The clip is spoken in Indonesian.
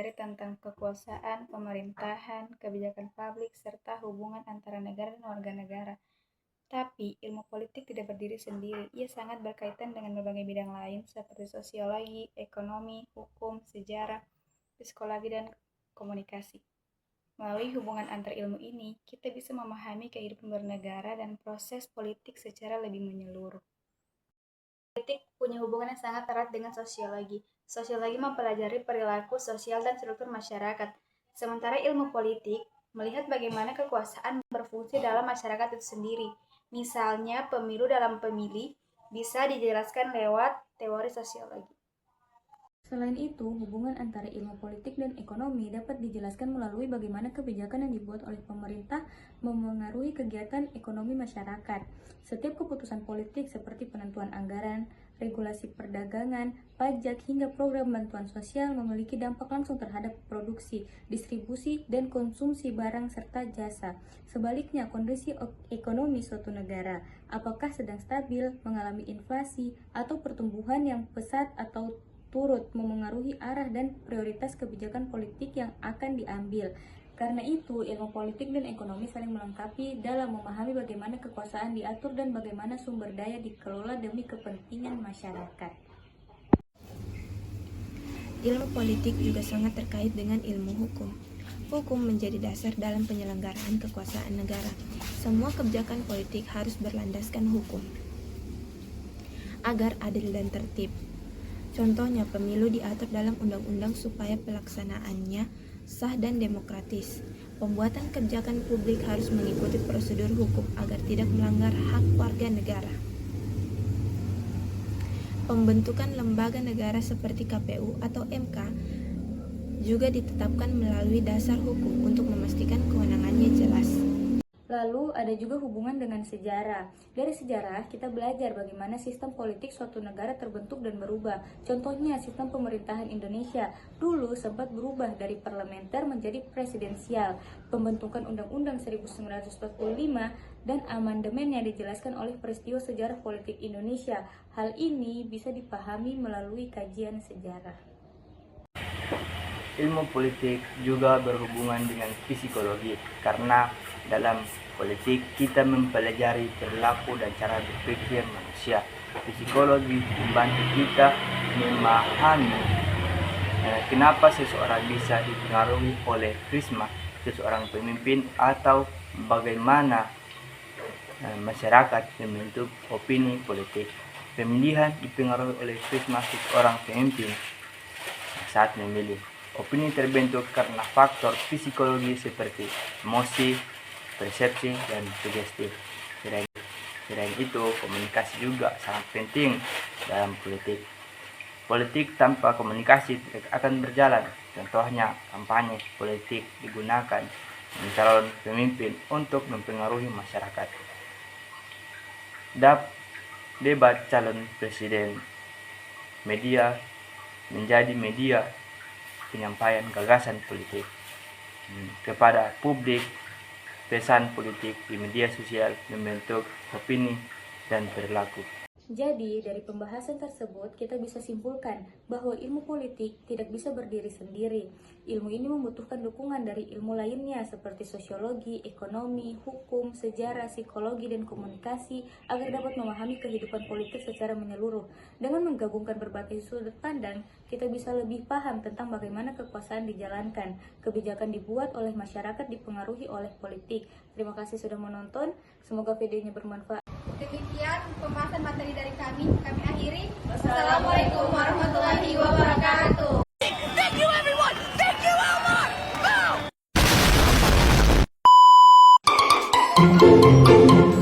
mempelajari tentang kekuasaan, pemerintahan, kebijakan publik, serta hubungan antara negara dan warga negara. Tapi, ilmu politik tidak berdiri sendiri. Ia sangat berkaitan dengan berbagai bidang lain seperti sosiologi, ekonomi, hukum, sejarah, psikologi, dan komunikasi. Melalui hubungan antar ilmu ini, kita bisa memahami kehidupan bernegara dan proses politik secara lebih menyeluruh. Politik punya hubungan yang sangat erat dengan sosiologi. Sosiologi mempelajari perilaku sosial dan struktur masyarakat, sementara ilmu politik melihat bagaimana kekuasaan berfungsi dalam masyarakat itu sendiri. Misalnya, pemilu dalam pemilih bisa dijelaskan lewat teori sosiologi. Selain itu, hubungan antara ilmu politik dan ekonomi dapat dijelaskan melalui bagaimana kebijakan yang dibuat oleh pemerintah memengaruhi kegiatan ekonomi masyarakat. Setiap keputusan politik seperti penentuan anggaran, regulasi perdagangan, pajak, hingga program bantuan sosial memiliki dampak langsung terhadap produksi, distribusi, dan konsumsi barang serta jasa. Sebaliknya, kondisi ekonomi suatu negara, apakah sedang stabil, mengalami inflasi, atau pertumbuhan yang pesat atau turut memengaruhi arah dan prioritas kebijakan politik yang akan diambil. Karena itu, ilmu politik dan ekonomi saling melengkapi dalam memahami bagaimana kekuasaan diatur dan bagaimana sumber daya dikelola demi kepentingan masyarakat. Ilmu politik juga sangat terkait dengan ilmu hukum. Hukum menjadi dasar dalam penyelenggaraan kekuasaan negara. Semua kebijakan politik harus berlandaskan hukum agar adil dan tertib. Contohnya, pemilu diatur dalam undang-undang supaya pelaksanaannya sah dan demokratis. Pembuatan kebijakan publik harus mengikuti prosedur hukum agar tidak melanggar hak warga negara. Pembentukan lembaga negara seperti KPU atau MK juga ditetapkan melalui dasar hukum untuk memastikan kewenangannya jelas. Lalu ada juga hubungan dengan sejarah. Dari sejarah, kita belajar bagaimana sistem politik suatu negara terbentuk dan berubah. Contohnya, sistem pemerintahan Indonesia dulu sempat berubah dari parlementer menjadi presidensial. Pembentukan Undang-Undang 1945 dan amandemennya dijelaskan oleh peristiwa sejarah politik Indonesia. Hal ini bisa dipahami melalui kajian sejarah. Ilmu politik juga berhubungan dengan psikologi, karena dalam politik kita mempelajari perilaku dan cara berpikir manusia. Psikologi membantu kita memahami kenapa seseorang bisa dipengaruhi oleh prisma seseorang pemimpin, atau bagaimana masyarakat membentuk opini politik. Pemilihan dipengaruhi oleh prisma seseorang pemimpin saat memilih. Opini terbentuk karena faktor psikologi seperti emosi, persepsi, dan sugesti. Selain itu, komunikasi juga sangat penting dalam politik. Politik tanpa komunikasi tidak akan berjalan. Contohnya, kampanye politik digunakan calon pemimpin untuk mempengaruhi masyarakat. Debat calon presiden, media menjadi media penyampaian gagasan politik kepada publik. Pesan politik di media sosial membentuk opini dan perilaku. Jadi, dari pembahasan tersebut, kita bisa simpulkan bahwa ilmu politik tidak bisa berdiri sendiri. Ilmu ini membutuhkan dukungan dari ilmu lainnya seperti sosiologi, ekonomi, hukum, sejarah, psikologi, dan komunikasi agar dapat memahami kehidupan politik secara menyeluruh. Dengan menggabungkan berbagai sudut pandang, kita bisa lebih paham tentang bagaimana kekuasaan dijalankan, kebijakan dibuat oleh masyarakat dipengaruhi oleh politik. Terima kasih sudah menonton, semoga videonya bermanfaat. Demikian pembahasan materi dari kami akhiri. Wassalamualaikum warahmatullahi wabarakatuh. Thank you everyone. Thank you Elmar. Go.